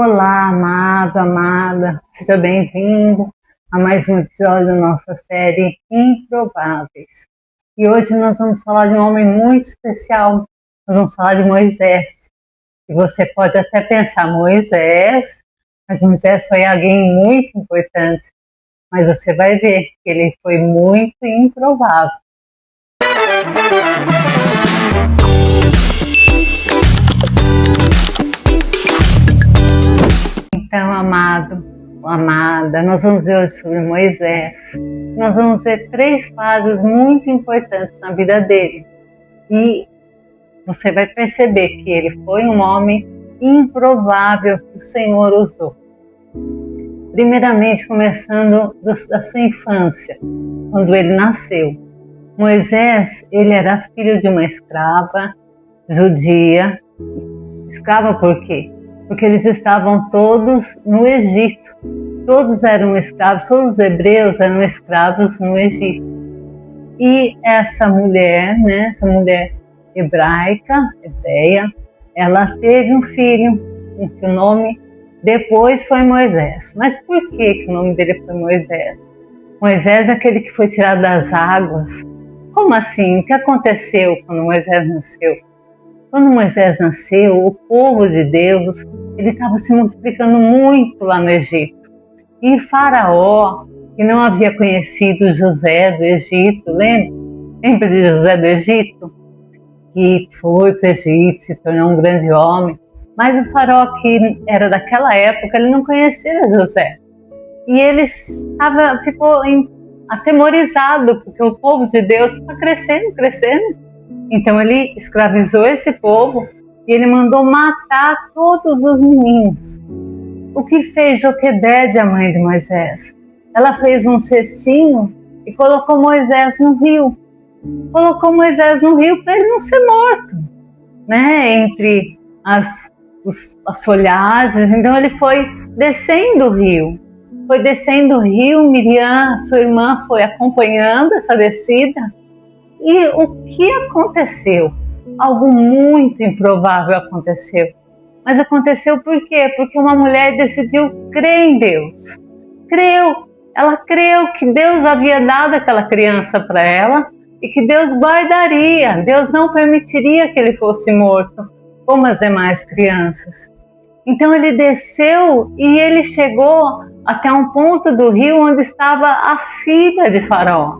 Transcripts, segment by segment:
Olá, amado, amada, seja bem-vindo a mais um episódio da nossa série Improváveis. E hoje nós vamos falar de um homem muito especial, nós vamos falar de Moisés. E você pode até pensar, Moisés, mas Moisés foi alguém muito importante, mas você vai ver que ele foi muito improvável. Então, amado, amada, nós vamos ver hoje sobre Moisés. Nós vamos ver 3 fases muito importantes na vida dele. E você vai perceber que ele foi um homem improvável que o Senhor usou. Primeiramente, começando da sua infância, quando ele nasceu. Moisés, ele era filho de uma escrava judia. Escrava por quê? Porque eles estavam todos no Egito. Todos eram escravos, todos os hebreus eram escravos no Egito. E essa mulher, essa mulher hebreia, ela teve um filho, que o nome depois foi Moisés. Mas por que o nome dele foi Moisés? Moisés é aquele que foi tirado das águas. Como assim? O que aconteceu quando Moisés nasceu? Quando Moisés nasceu, o povo de Deus ele estava se multiplicando muito lá no Egito. E Faraó, que não havia conhecido José do Egito, lembra de José do Egito? Que foi para o Egito, se tornou um grande homem. Mas o Faraó, que era daquela época, ele não conhecia José. E ele ficou atemorizado, porque o povo de Deus está crescendo. Então ele escravizou esse povo e ele mandou matar todos os meninos. O que fez Joquebede, a mãe de Moisés? Ela fez um cestinho e colocou Moisés no rio. Colocou Moisés no rio para ele não ser morto, entre as folhagens. Então ele foi descendo o rio. Miriam, sua irmã, foi acompanhando essa descida. E o que aconteceu? Algo muito improvável aconteceu. Mas aconteceu por quê? Porque uma mulher decidiu crer em Deus. Ela creu que Deus havia dado aquela criança para ela e que Deus guardaria. Deus não permitiria que ele fosse morto, como as demais crianças. Então ele desceu e ele chegou até um ponto do rio onde estava a filha de Faraó.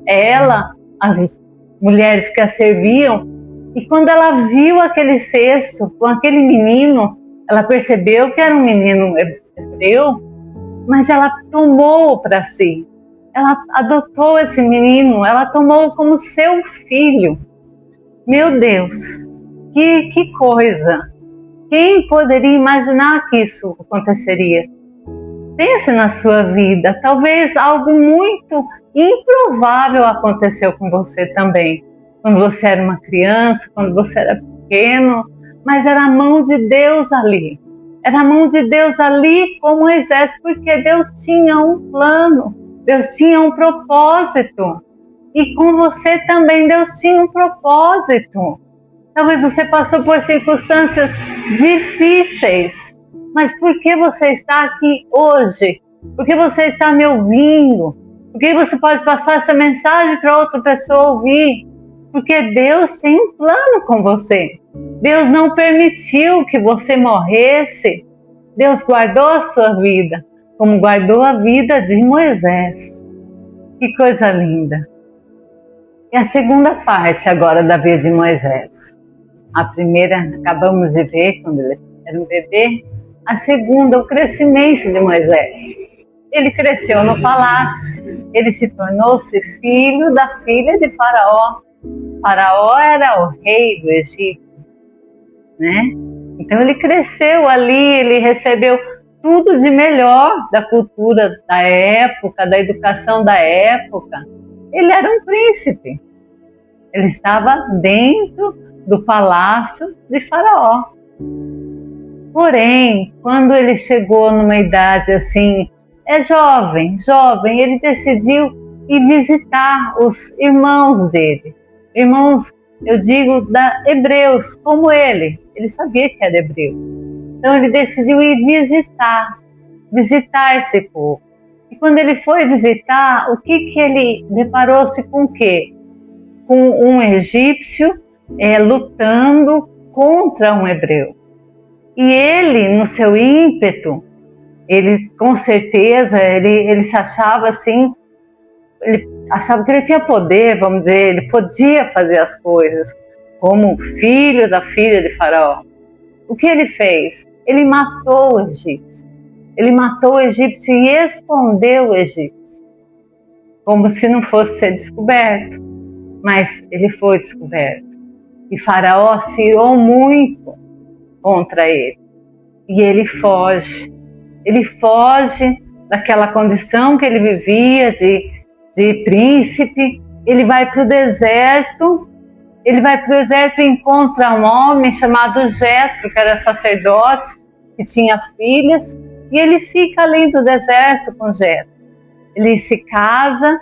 Ela, as mulheres que a serviam, e quando ela viu aquele cesto com aquele menino, ela percebeu que era um menino hebreu, mas ela tomou para si, ela adotou esse menino, ela tomou como seu filho. Meu Deus, que coisa! Quem poderia imaginar que isso aconteceria? Pense na sua vida, talvez algo muito improvável aconteceu com você também. Quando você era uma criança, quando você era pequeno, mas era a mão de Deus ali. Era a mão de Deus ali com Moisés, porque Deus tinha um plano, Deus tinha um propósito. E com você também Deus tinha um propósito. Talvez você passou por circunstâncias difíceis, mas por que você está aqui hoje? Por que você está me ouvindo? Por que você pode passar essa mensagem para outra pessoa ouvir? Porque Deus tem um plano com você. Deus não permitiu que você morresse. Deus guardou a sua vida, como guardou a vida de Moisés. Que coisa linda! E a segunda parte agora da vida de Moisés. A primeira, acabamos de ver quando ele era um bebê. A segunda, o crescimento de Moisés. Ele cresceu no palácio, ele se tornou-se filho da filha de Faraó. Faraó era o rei do Egito, Então ele cresceu ali, ele recebeu tudo de melhor da cultura da época, da educação da época. Ele era um príncipe, ele estava dentro do palácio de Faraó. Porém, quando ele chegou numa idade assim, jovem, ele decidiu ir visitar os irmãos dele. Irmãos, eu digo, hebreus, como ele sabia que era hebreu. Então ele decidiu ir visitar esse povo. E quando ele foi visitar, o que ele deparou-se com o quê? Com um egípcio lutando contra um hebreu. E ele, no seu ímpeto, ele com certeza, ele se achava assim, ele achava que ele tinha poder, vamos dizer, ele podia fazer as coisas, como filho da filha de Faraó. O que ele fez? Ele matou o egípcio. Ele matou o egípcio e escondeu o egípcio, como se não fosse ser descoberto. Mas ele foi descoberto. E Faraó se irou muito contra ele. E ele foge. Ele foge daquela condição que ele vivia de príncipe. Ele vai para o deserto. Ele vai para o deserto e encontra um homem chamado Jetro, que era sacerdote, que tinha filhas. E ele fica ali do deserto com Jetro. Ele se casa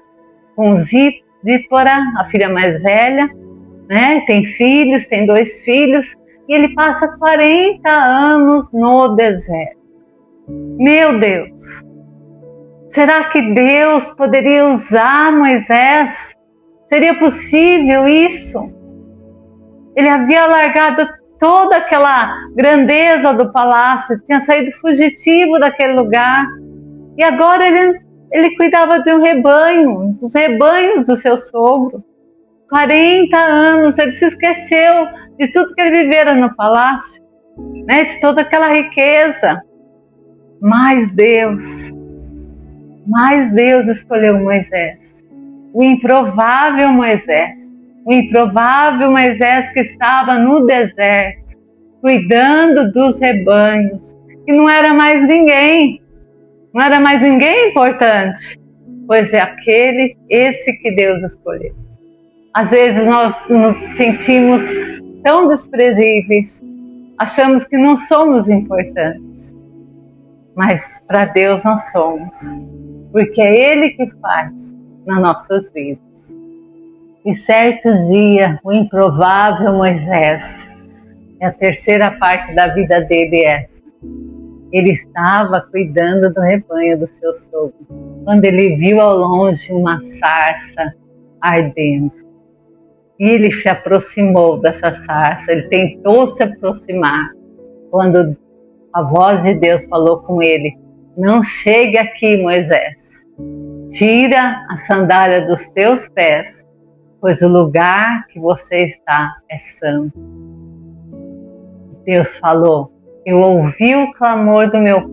com Zípora, a filha mais velha, né? Tem filhos, tem 2 filhos, e ele passa 40 anos no deserto. Meu Deus! Será que Deus poderia usar Moisés? Seria possível isso? Ele havia largado toda aquela grandeza do palácio, tinha saído fugitivo daquele lugar, e agora ele cuidava de um rebanho, dos rebanhos do seu sogro. 40 anos, ele se esqueceu de tudo que ele vivera no palácio, né, de toda aquela riqueza. Mas Deus escolheu Moisés, o improvável Moisés que estava no deserto, cuidando dos rebanhos, e não era mais ninguém importante, pois é esse que Deus escolheu. Às vezes nós nos sentimos tão desprezíveis, achamos que não somos importantes, mas para Deus nós somos, porque é Ele que faz nas nossas vidas. E certo dia, o improvável Moisés, é a terceira parte da vida dele essa, ele estava cuidando do rebanho do seu sogro, quando ele viu ao longe uma sarça ardendo. E ele se aproximou dessa sarça, ele tentou se aproximar, quando a voz de Deus falou com ele: não chegue aqui, Moisés, tira a sandália dos teus pés, pois o lugar que você está é santo. Deus falou: eu ouvi o clamor do meu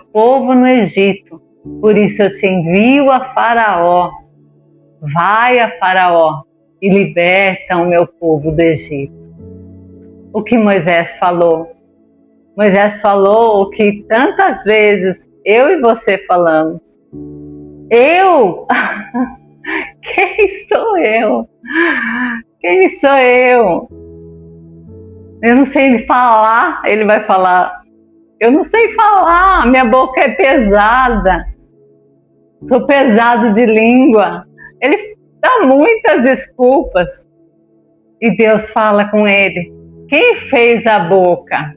povo, no Egito, por isso eu te envio a Faraó. Vai a Faraó e liberta o meu povo do Egito. O que Moisés falou? Moisés falou o que tantas vezes eu e você falamos. Eu? Quem sou eu? Quem sou eu? Eu não sei falar, ele vai falar. Eu não sei falar, minha boca é pesada. Sou pesado de língua. Ele dá muitas desculpas. E Deus fala com ele: quem fez a boca?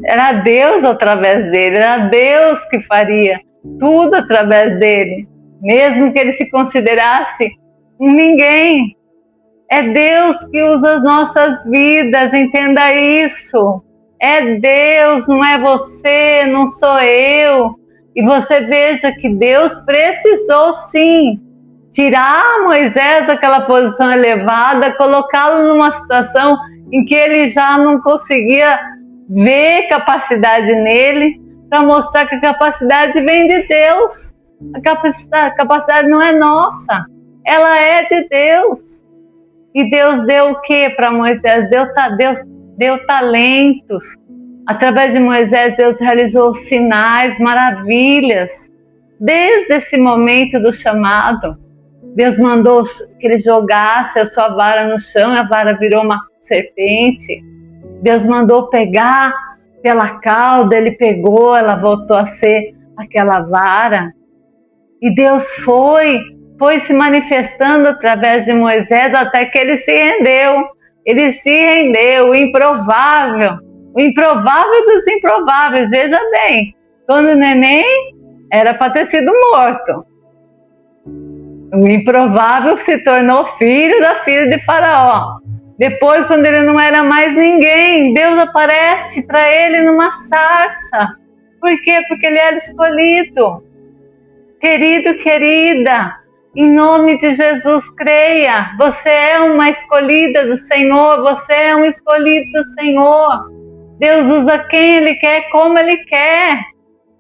Era Deus através dele, era Deus que faria tudo através dele, mesmo que ele se considerasse um ninguém. É Deus que usa as nossas vidas, entenda isso. É Deus, não é você, não sou eu. E você veja que Deus precisou sim tirar Moisés daquela posição elevada, colocá-lo numa situação em que ele já não conseguia ver capacidade nele, para mostrar que a capacidade vem de Deus. A capacidade não é nossa, ela é de Deus. E Deus deu o que para Moisés? Deus deu talentos. Através de Moisés, Deus realizou sinais, maravilhas. Desde esse momento do chamado, Deus mandou que ele jogasse a sua vara no chão e a vara virou uma serpente. Deus mandou pegar pela cauda, ele pegou, ela voltou a ser aquela vara. E Deus foi se manifestando através de Moisés até que ele se rendeu. Ele se rendeu, o improvável dos improváveis. Veja bem, quando o neném era para ter sido morto, o improvável se tornou filho da filha de Faraó. Depois, quando ele não era mais ninguém, Deus aparece para ele numa sarça. Por quê? Porque ele era escolhido. Querido, querida, em nome de Jesus, creia. Você é uma escolhida do Senhor, você é um escolhido do Senhor. Deus usa quem Ele quer, como Ele quer.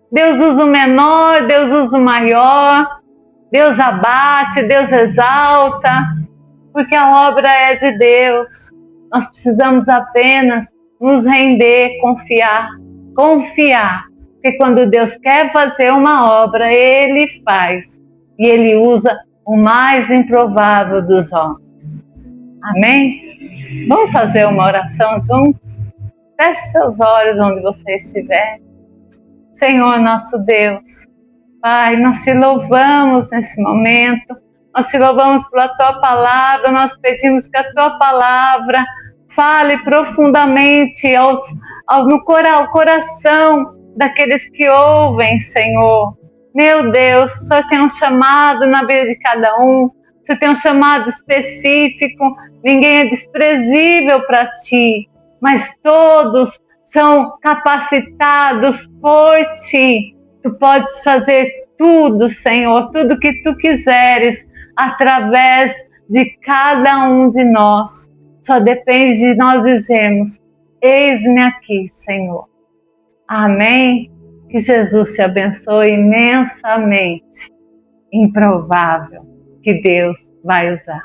Deus usa o menor, Deus usa o maior. Deus abate, Deus exalta, porque a obra é de Deus. Nós precisamos apenas nos render, confiar. Porque quando Deus quer fazer uma obra, Ele faz. E Ele usa o mais improvável dos homens. Amém? Vamos fazer uma oração juntos? Feche seus olhos onde você estiver. Senhor nosso Deus, Pai, nós te louvamos nesse momento, nós te louvamos pela Tua Palavra, nós pedimos que a Tua Palavra fale profundamente no coração daqueles que ouvem, Senhor. Meu Deus, o Senhor tem um chamado na vida de cada um, o Senhor tem um chamado específico, ninguém é desprezível para Ti, mas todos são capacitados por Ti. Tu podes fazer tudo, Senhor, tudo que Tu quiseres, através de cada um de nós. Só depende de nós dizermos, eis-me aqui, Senhor. Amém? Que Jesus te abençoe imensamente. Improvável que Deus vai usar.